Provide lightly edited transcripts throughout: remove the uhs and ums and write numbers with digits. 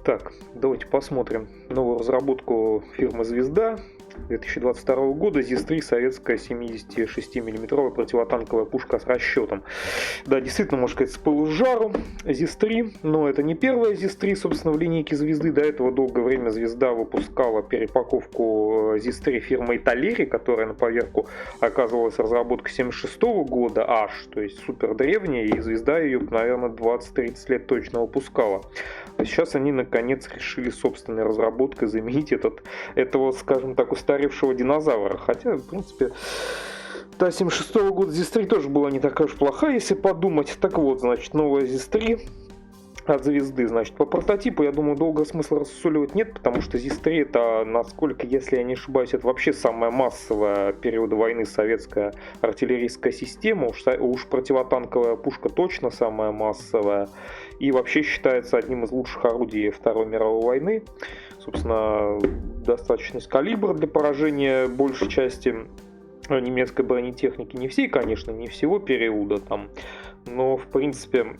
Так, давайте посмотрим новую разработку фирмы «Звезда» 2022 года. ЗИС-3 советская 76-мм противотанковая пушка с расчетом. Да, действительно, можно сказать, с пылу с жару ЗИС-3, но это не первая ЗИС-3, собственно, в линейке «Звезды». До этого долгое время «Звезда» выпускала перепаковку ЗИС-3 фирмы «Италери», которая на поверку оказывалась разработкой 76 года аж, то есть супер древняя, и «Звезда» ее, наверное, 20-30 лет точно выпускала. А сейчас они наконец решили собственной разработкой заменить этого, скажем так, устаревшего динозавра. Хотя, в принципе, та 76 года ЗИС-3 тоже была не такая уж плохая, если подумать. Так вот, значит, новая ЗИС-3 от «Звезды». Значит, по прототипу, я думаю, долго смысла рассусоливать нет, потому что ЗИС-3 это, насколько, если я не ошибаюсь, это вообще самая массовая периода войны советская артиллерийская система. Уж противотанковая пушка точно самая массовая. И вообще считается одним из лучших орудий Второй мировой войны. Собственно, достаточность калибра для поражения большей части немецкой бронетехники. Не всей, конечно, не всего периода там, но в принципе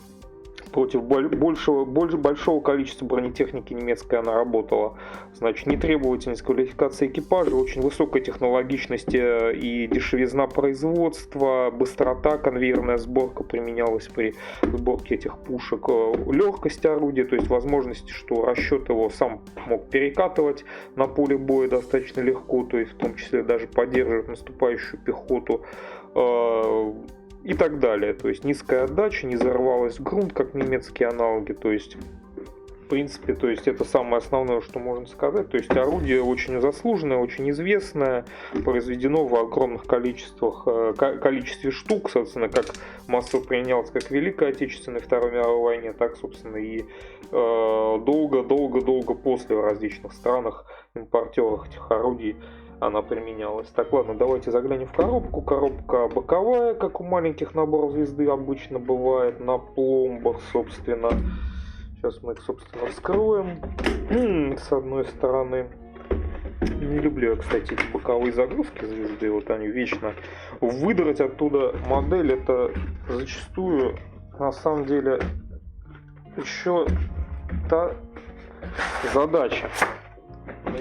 против большого количества бронетехники немецкой она работала. Значит, нетребовательность квалификации экипажа, очень высокая технологичность и дешевизна производства, быстрота, конвейерная сборка применялась при сборке этих пушек, легкость орудия, то есть возможность, что расчет его сам мог перекатывать на поле боя достаточно легко, то есть в том числе даже поддерживать наступающую пехоту, и так далее. То есть низкая отдача, не зарвалась в грунт, как немецкие аналоги. То есть, в принципе, то есть это самое основное, что можно сказать. То есть орудие очень заслуженное, очень известное, произведено в огромных количестве штук, собственно, как массово применялось как в Великой Отечественной, Второй мировой войне, так, собственно, и долго-долго-долго после в различных странах, импортерах этих орудий она применялась. Так, ладно, давайте заглянем в коробку. Коробка боковая, как у маленьких наборов «Звезды» обычно бывает, на пломбах, собственно. Сейчас мы их, собственно, вскроем. С одной стороны. Не люблю я, кстати, эти боковые загрузки «Звезды». Вот они вечно. Выдрать оттуда модель, это зачастую, на самом деле, еще та задача.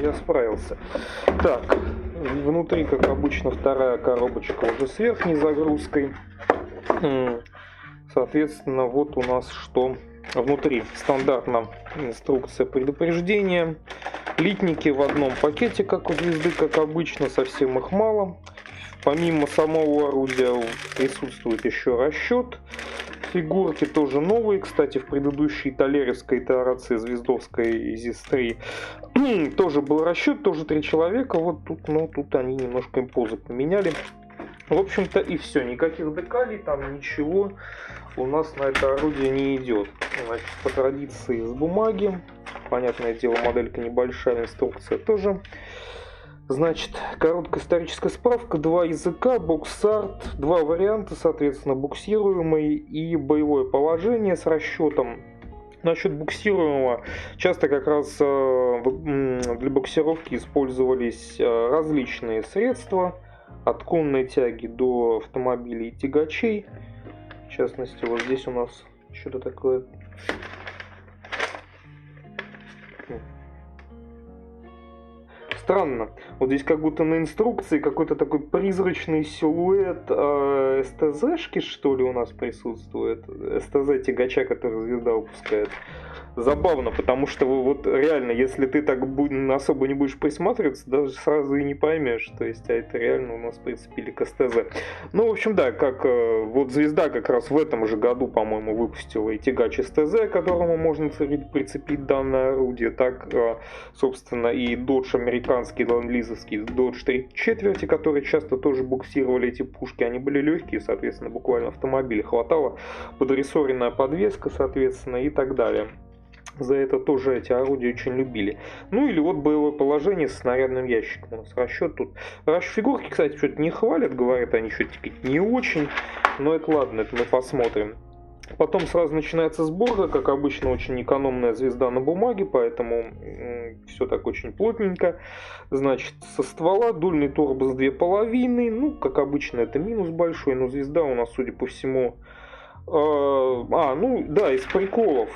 Я справился. Так, внутри, как обычно, вторая коробочка уже с верхней загрузкой. Соответственно, вот у нас что внутри. Стандартно инструкция предупреждения. Литники в одном пакете, как у «Звезды», как обычно, совсем их мало. Помимо самого орудия присутствует еще расчет. Фигурки тоже новые, кстати, в предыдущей италеревской итерации звездовской ЗИС-3 тоже был расчет, тоже 3 человека, вот тут, ну, тут они немножко им позу поменяли. В общем-то и все, никаких декалей, там ничего у нас на это орудие не идет. Значит, по традиции из бумаги, понятное дело, моделька небольшая, инструкция тоже. Значит, короткая историческая справка, 2 языка, бокс-арт, 2 варианта, соответственно, буксируемый и боевое положение с расчетом. Насчет буксируемого, часто как раз для буксировки использовались различные средства, от конной тяги до автомобилей и тягачей. В частности, вот здесь у нас что-то такое... Странно. Вот здесь как будто на инструкции какой-то такой призрачный силуэт СТЗ-шки, что ли, у нас присутствует. СТЗ тягача, который «Звезда» выпускает. Забавно, потому что вот реально, если ты так особо не будешь присматриваться, даже сразу и не поймешь. То есть, а это реально у нас прицепили к СТЗ. Ну, в общем, да, как вот «Звезда» как раз в этом же году, по-моему, выпустила и тягач СТЗ, к которому можно прицепить данное орудие, так, собственно, и Dodge американский, ленд-лизовский Dodge 3/4, которые часто тоже буксировали эти пушки. Они были легкие, соответственно, буквально автомобиля хватало, подрессоренная подвеска, соответственно, и так далее. За это тоже эти орудия очень любили. Ну или вот боевое положение с снарядным ящиком. У нас расчет тут. Фигурки, кстати, что-то не хвалят, говорят, они что-то не очень. Но это ладно, это мы посмотрим. Потом сразу начинается сборка, как обычно, очень экономная «Звезда» на бумаге, поэтому все так очень плотненько. Значит, со ствола дульный торбос 2,5, ну, как обычно, это минус большой, но «Звезда» у нас, судя по всему, Ну да, из приколов.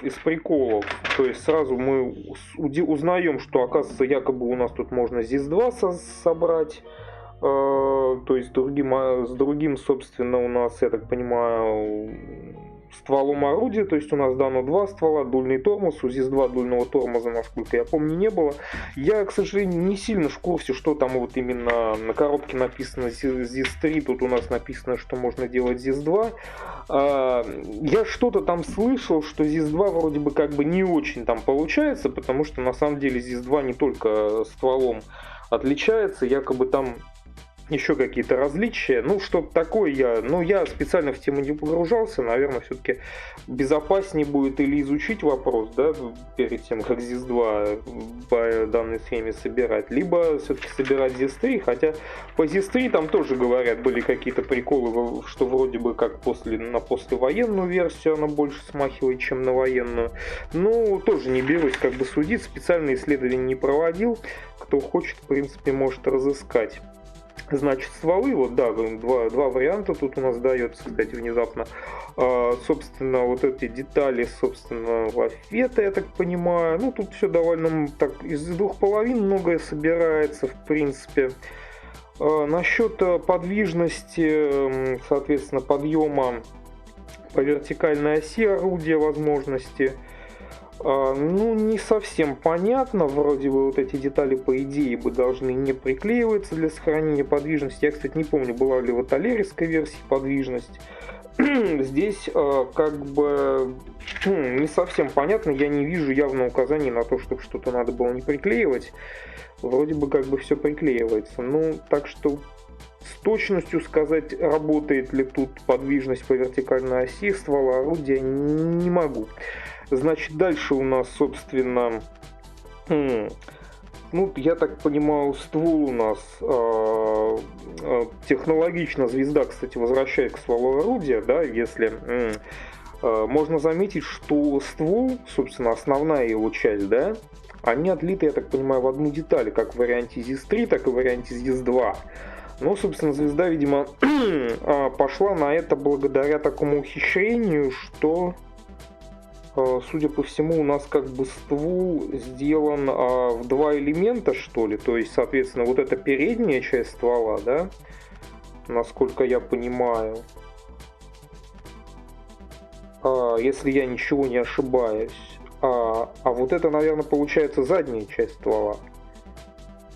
То есть сразу мы узнаем, что, оказывается, якобы у нас тут можно ЗИС-2 собрать. То есть с другим, собственно, у нас, я так понимаю, стволом орудия, то есть у нас дано два ствола, дульный тормоз, у ЗИС-2 дульного тормоза, насколько я помню, не было. Я, к сожалению, не сильно в курсе, что там вот именно на коробке написано ЗИС-3, тут у нас написано, что можно делать ЗИС-2. Я что-то там слышал, что ЗИС-2 вроде бы как бы не очень там получается, потому что на самом деле ЗИС-2 не только стволом отличается, якобы там еще какие-то различия. Ну, что-то такое я специально в тему не погружался. Наверное, все-таки безопаснее будет или изучить вопрос, да, перед тем, как ZIS-2 по данной схеме собирать, либо все-таки собирать ZIS-3, хотя по ZIS-3 там тоже, говорят, были какие-то приколы, что вроде бы как на послевоенную версию она больше смахивает, чем на военную. Ну, тоже не берусь как бы судить, специальные исследования не проводил. Кто хочет, в принципе, может разыскать. Значит, стволы, вот да, два варианта тут у нас дается, кстати, внезапно. Собственно, вот эти детали, собственно, лафета, я так понимаю. Ну, тут все довольно так, из двух половин многое собирается, в принципе. Насчет подвижности, соответственно, подъема по вертикальной оси орудия, возможности. Ну, не совсем понятно. Вроде бы вот эти детали, по идее, бы должны не приклеиваться для сохранения подвижности. Я, кстати, не помню, была ли в талерийской версии подвижность. Здесь как бы не совсем понятно. Я не вижу явного указания на то, чтобы что-то надо было не приклеивать. Вроде бы как бы все приклеивается. Ну, так что с точностью сказать, работает ли тут подвижность по вертикальной оси ствола орудия, не могу. Значит, дальше у нас, собственно, ну, я так понимаю, ствол у нас технологично звезда, кстати, возвращает к стволу орудия, да, если можно заметить, что ствол, собственно, основная его часть, да, они отлиты, я так понимаю, в одну деталь, как в варианте ZIS-3, так и в варианте ZIS-2. Но, собственно, звезда, видимо, пошла на это благодаря такому ухищрению, что, судя по всему, у нас как бы ствол сделан в два элемента, что ли. То есть, соответственно, вот эта передняя часть ствола, да, насколько я понимаю, если я ничего не ошибаюсь. А вот это, наверное, получается задняя часть ствола.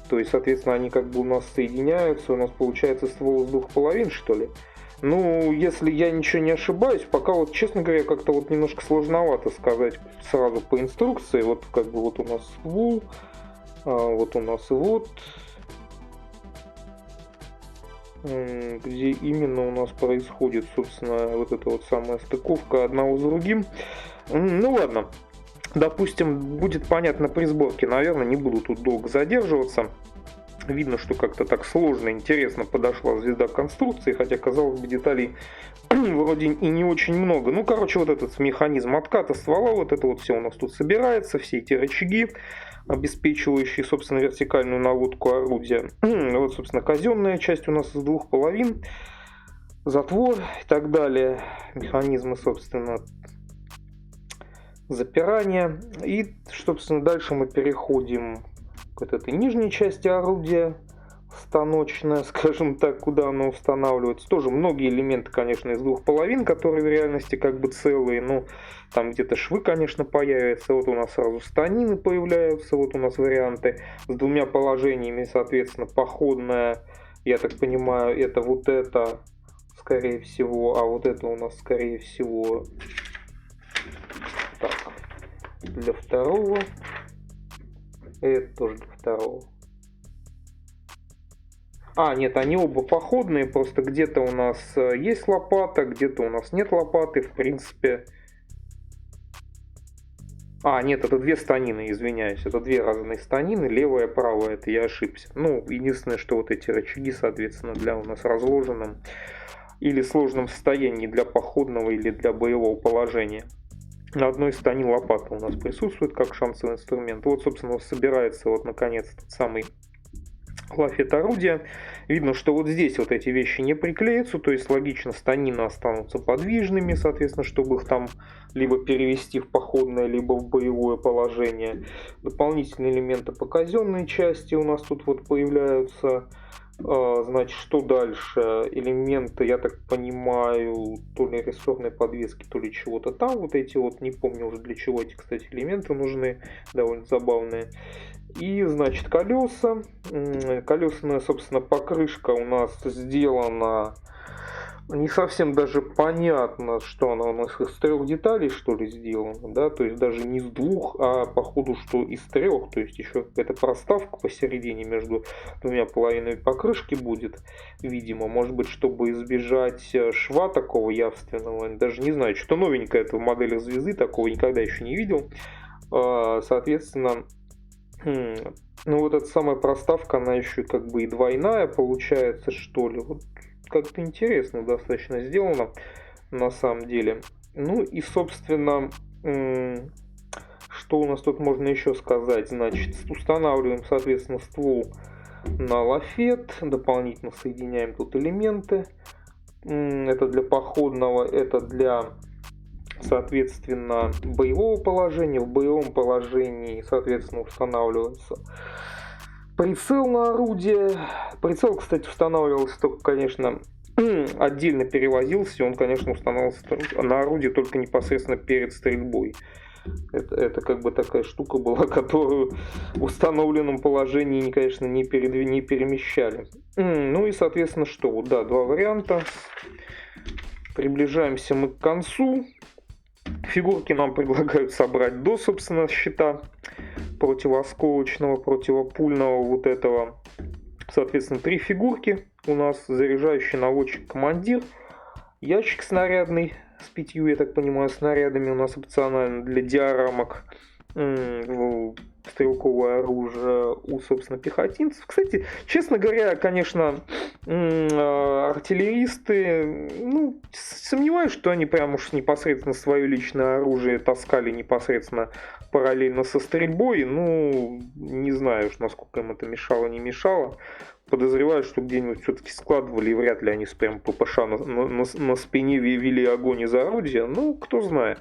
То есть, соответственно, они как бы у нас соединяются, у нас получается ствол с двух половин, что ли. Ну, если я ничего не ошибаюсь, пока вот, честно говоря, как-то вот немножко сложновато сказать сразу по инструкции. Вот как бы вот у нас ствол, вот у нас и вот. Где именно у нас происходит, собственно, вот эта вот самая стыковка одного с другим. Ну ладно. Допустим, будет понятно при сборке, наверное, не буду тут долго задерживаться. Видно, что как-то так сложно, интересно подошла звезда к конструкции, хотя, казалось бы, деталей вроде и не очень много. Ну, короче, вот этот механизм отката ствола, вот это вот все у нас тут собирается, все эти рычаги, обеспечивающие, собственно, вертикальную наводку орудия. Вот, собственно, казенная часть у нас из двух половин, затвор и так далее. Механизмы, собственно, запирания. И, собственно, дальше мы переходим к этой нижней части орудия, станочная, скажем так, куда оно устанавливается. Тоже многие элементы, конечно, из двух половин, которые в реальности как бы целые. Ну, там где-то швы, конечно, появятся. Вот у нас сразу станины появляются. Вот у нас варианты с двумя положениями, соответственно, походная, я так понимаю, это вот это, скорее всего, а вот это у нас, скорее всего, так, для второго. Это тоже для второго. Нет, они оба походные, просто где-то у нас есть лопата, где-то у нас нет лопаты, в принципе. Нет, это две станины, извиняюсь, это две разные станины, левая и правая, это я ошибся. Ну, единственное, что вот эти рычаги, соответственно, для у нас разложенном или сложном состоянии для походного или для боевого положения. На одной стороне лопата у нас присутствует как шансовый инструмент. Вот, собственно, собирается вот наконец тот самый лафет орудия. Видно, что вот здесь вот эти вещи не приклеятся, то есть логично станины останутся подвижными, соответственно, чтобы их там либо перевести в походное, либо в боевое положение. Дополнительные элементы по казенной части у нас тут вот появляются. Значит, что дальше? Элементы, я так понимаю, то ли рессорной подвески, то ли чего-то там. Вот эти вот, не помню уже для чего эти, кстати, элементы нужны, довольно забавные. И, значит, колеса. Колесная, собственно, покрышка у нас сделана. Не совсем даже понятно, что она у нас из 3 деталей, что ли, сделана, да, то есть даже не из 2, а походу, что из 3, то есть еще какая-то проставка посередине между 2 половинами покрышки будет, видимо, может быть, чтобы избежать шва такого явственного, даже не знаю, что новенькое это в моделях звезды, такого никогда еще не видел, соответственно, ну вот эта самая проставка, она еще как бы и двойная получается, что ли, вот. Как-то интересно достаточно сделано на самом деле. Ну и, собственно, что у нас тут можно еще сказать? Значит, устанавливаем, соответственно, ствол на лафет, дополнительно соединяем тут элементы. Это для походного, это для, соответственно, боевого положения. В боевом положении, соответственно, устанавливается прицел на орудие. Прицел, кстати, устанавливался только, конечно, отдельно перевозился. Он, конечно, устанавливался на орудие только непосредственно перед стрельбой. Это как бы такая штука была, которую в установленном положении, конечно, не перемещали. Ну и, соответственно, что? Вот, да, 2 варианта. Приближаемся мы к концу. Фигурки нам предлагают собрать до, собственно, щита противоосколочного, противопульного вот этого. Соответственно, 3 фигурки. У нас заряжающий наводчик-командир. Ящик снарядный с 5, я так понимаю, снарядами у нас опционально для диорамок. Стрелковое оружие у, собственно, пехотинцев. Кстати, честно говоря, конечно, артиллеристы, ну, сомневаюсь, что они прям уж непосредственно свое личное оружие таскали непосредственно параллельно со стрельбой. Ну, не знаю уж, насколько им это мешало, не мешало. Подозреваю, что где-нибудь все-таки складывали, и вряд ли они прям ППШ на спине вели огонь из орудия. Ну, кто знает.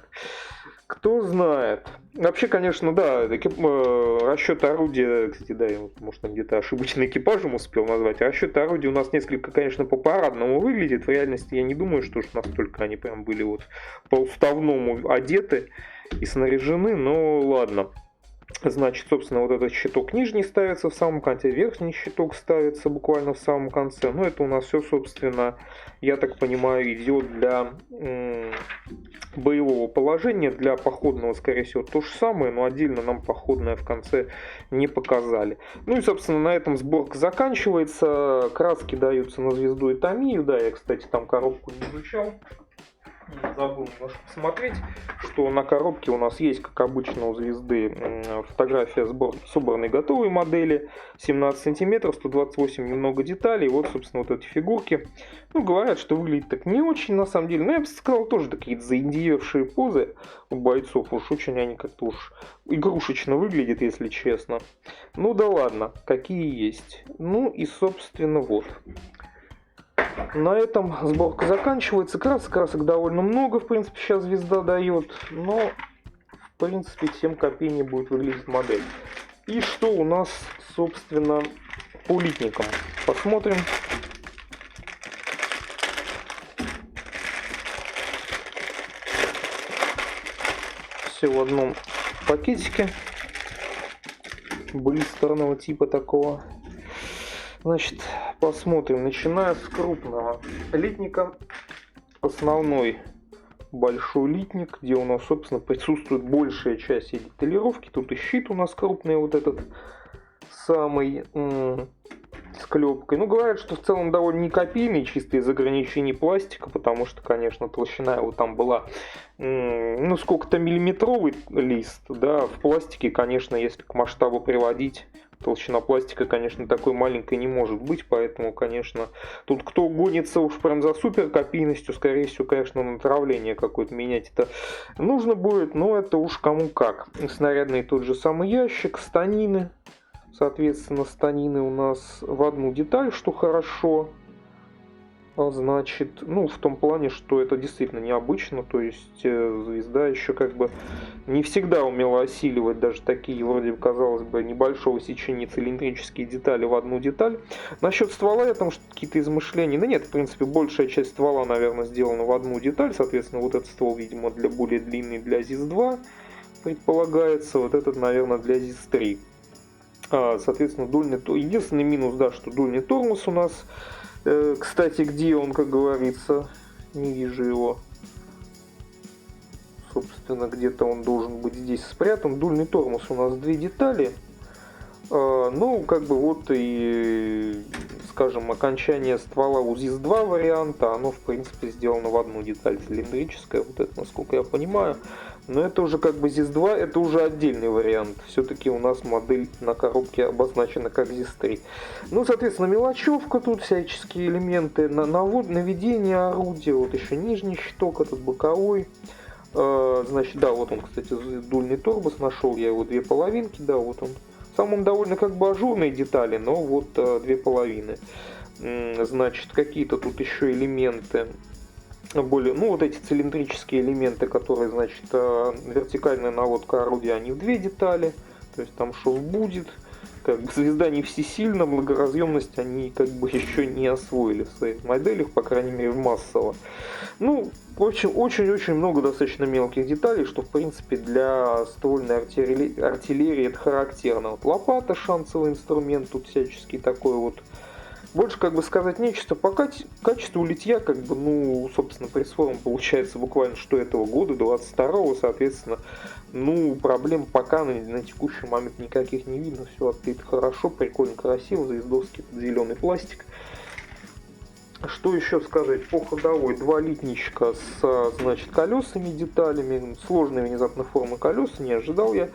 Кто знает. Вообще, конечно, да, расчет орудия, кстати, да, я, может, где-то ошибочно экипажем успел назвать. Расчет орудия у нас несколько, конечно, по-парадному выглядит. В реальности я не думаю, что уж настолько они прям были вот по-уставному одеты и снаряжены, но ладно. Значит, собственно, вот этот щиток нижний ставится в самом конце, верхний щиток ставится буквально в самом конце. Ну, это у нас все, собственно, я так понимаю, идет для боевого положения, для походного, скорее всего, то же самое, но отдельно нам походное в конце не показали. Ну и, собственно, на этом сборка заканчивается. Краски даются на звезду и Томию. Да, я, кстати, там коробку не изучал. Забыл немножко посмотреть, что на коробке у нас есть, как обычно у звезды, фотография собранной готовой модели, 17 сантиметров, 128 немного деталей. Вот, собственно, вот эти фигурки. Ну, говорят, что выглядит так не очень, на самом деле. Но я бы сказал, тоже такие заиндиевшие позы у бойцов. Уж очень они как-то уж игрушечно выглядят, если честно. Ну да ладно, какие есть. Ну и, собственно, вот. На этом сборка заканчивается. Красок довольно много, в принципе, сейчас звезда дает. Но, в принципе, 7 копеек не будет выглядеть модель. И что у нас, собственно, по литникам? Посмотрим. Все в одном пакетике. Блистерного типа такого. Значит, посмотрим. Начиная с крупного литника. Основной большой литник, где у нас, собственно, присутствует большая часть деталировки. Тут и щит у нас крупный, вот этот самый с клепкой. Ну, говорят, что в целом довольно не копейный, чисто из ограничений пластика, потому что, конечно, толщина его там была, ну, сколько-то миллиметровый лист, да, в пластике, конечно, если к масштабу приводить, толщина пластика, конечно, такой маленькой не может быть, поэтому, конечно, тут кто гонится уж прям за супер копийностью, скорее всего, конечно, направление какое-то менять это нужно будет, но это уж кому как. Снарядный тот же самый ящик, станины, Соответственно, станины у нас в одну деталь, что хорошо. Значит, ну, в том плане, что это действительно необычно, то есть звезда еще как бы не всегда умела осиливать даже такие, вроде бы, казалось бы, небольшого сечения цилиндрические детали в одну деталь. Насчет ствола я там какие-то измышления, да нет, в принципе, большая часть ствола, наверное, сделана в одну деталь, соответственно, вот этот ствол, видимо, для более длинный для ЗИС-2 предполагается, вот этот, наверное, для ЗИС-3. Соответственно, дульный, единственный минус, да, что дульный тормоз у нас. Кстати, где он, как говорится, не вижу его. Собственно, где-то он должен быть здесь спрятан. Дульный тормоз у нас две детали. Ну, как бы вот и, скажем, окончание ствола у ЗИС-2 варианта, оно, в принципе, сделано в одну деталь цилиндрическая, вот это, насколько я понимаю. Но это уже как бы ЗИС-2, это уже отдельный вариант. Все-таки у нас модель на коробке обозначена как ЗИС-3. Ну, соответственно, мелочевка тут, всяческие элементы, наведение орудия, вот еще нижний щиток, этот боковой. Значит, да, вот он, кстати, дульный торбос, нашел я его две половинки, да, вот он. Сам он довольно как бы ажурные детали, но вот две половины. Значит, какие-то тут еще элементы. Более, ну, вот эти цилиндрические элементы, которые, значит, вертикальная наводка орудия, они в две детали. То есть там шов будет. Как бы звезда не всесильна, благоразъемность они как бы еще не освоили в своих моделях, по крайней мере, массово. Ну, в общем, очень-очень много достаточно мелких деталей, что, в принципе, для ствольной артиллерии это характерно. Вот лопата, шансовый инструмент, тут всяческий такой вот. Больше, как бы сказать, нечто. По качеству литья, как бы, ну, собственно, пресс-форм получается буквально что этого года, 22-го, соответственно, ну, проблем пока на текущий момент никаких не видно. Все отлито хорошо, прикольно, красиво, звездовский зеленый пластик. Что еще сказать по ходовой? Два литничка с, значит, колесами, деталями, сложные внезапно формы колеса, не ожидал я.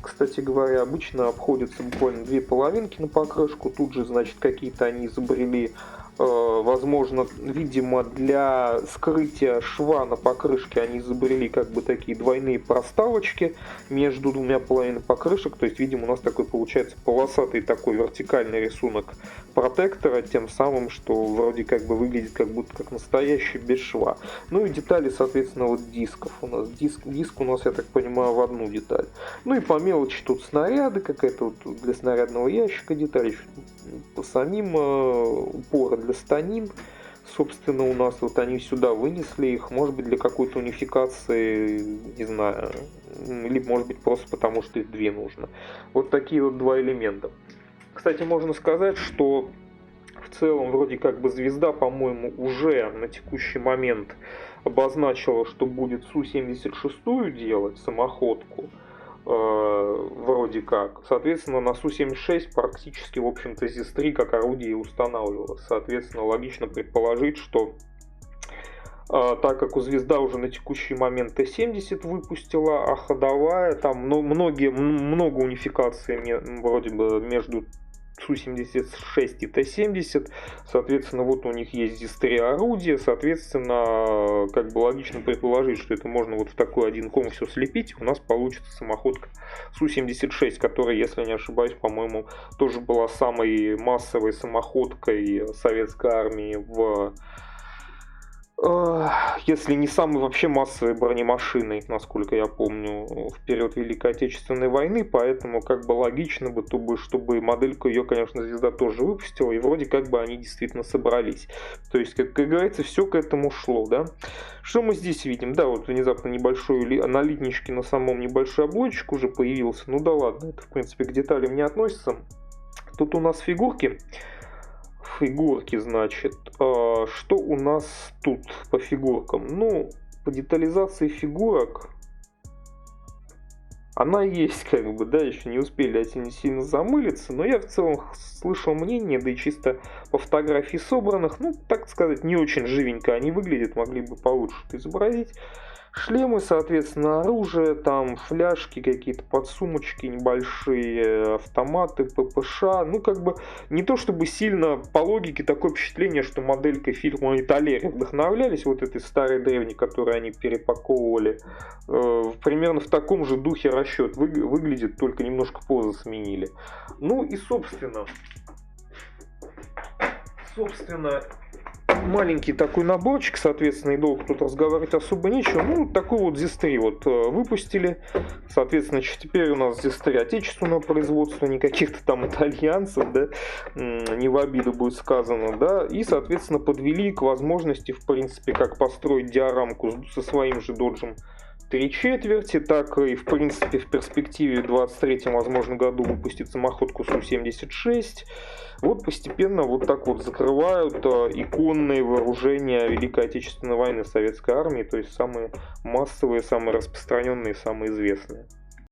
Кстати говоря, обычно обходятся буквально две половинки на покрышку. Тут же, значит, какие-то они изобрели, возможно, видимо, для скрытия шва на покрышке они изобрели как бы такие двойные проставочки между двумя половинами покрышек. То есть, видимо, у нас такой получается полосатый такой вертикальный рисунок протектора, тем самым, что вроде как бы выглядит как будто как настоящий без шва. Ну и детали, соответственно, вот дисков у нас. Диск у нас, я так понимаю, в одну деталь. Ну и по мелочи тут снаряды, какая-то вот для снарядного ящика деталь, по самим упоры для станин. Собственно, у нас вот они сюда вынесли их, может быть, для какой-то унификации, не знаю, либо, может быть, просто потому, что их две нужно. Вот такие вот два элемента. Кстати, можно сказать, что в целом вроде как бы звезда, по-моему, уже на текущий момент обозначила, что будет Су-76 делать, самоходку. Вроде как. Соответственно, на Су-76 практически, в общем-то, ЗИС-3 как орудие устанавливалось. Соответственно, логично предположить, что так как у звезда уже на текущий момент Т-70 выпустила, а ходовая, там много унификаций вроде бы между Су-76 и Т-70, соответственно, вот у них есть ЗИС-3 орудия, соответственно, как бы логично предположить, что это можно вот в такой один ком все слепить, у нас получится самоходка Су-76, которая, если не ошибаюсь, по-моему, тоже была самой массовой самоходкой советской армии если не самой вообще массовой бронемашиной, насколько я помню, в период Великой Отечественной войны, поэтому как бы логично бы, чтобы модельку ее, конечно, звезда тоже выпустила, и вроде как бы они действительно собрались. То есть, как говорится, все к этому шло, да. Что мы здесь видим? Да, вот внезапно небольшой на литничке на самом небольшой облончик уже появился, ну да ладно, это в принципе к деталям не относится. Тут у нас фигурки, значит, что у нас тут по фигуркам? Ну, по детализации фигурок она есть, как бы, да, еще не успели сильно замылиться, но я в целом слышал мнение, да и чисто по фотографии собранных, ну, так сказать, не очень живенько они выглядят, могли бы получше это изобразить. шлемы, соответственно, оружие, там фляжки, какие-то подсумочки небольшие, автоматы, ППШ. Ну, как бы не то чтобы сильно по логике такое впечатление, что моделька фирмы Италери вдохновлялись, вот этой старой древней, которую они перепаковывали. Примерно в таком же духе расчет выглядит, только немножко позы сменили. Ну и собственно, маленький такой наборчик, соответственно, и долго тут разговаривать особо нечего. Ну, такой вот ZIS-3 вот выпустили. Соответственно, теперь у нас ZIS-3 отечественного производства, не каких-то там итальянцев, да, не в обиду будет сказано, да. И, соответственно, подвели к возможности, в принципе, как построить диорамку со своим же доджем 3/4, так и, в принципе, в перспективе в 2023, возможно, году выпустить самоходку Су-76. Вот постепенно вот так вот закрывают иконные вооружения Великой Отечественной войны Советской армии, то есть самые массовые, самые распространенные, самые известные.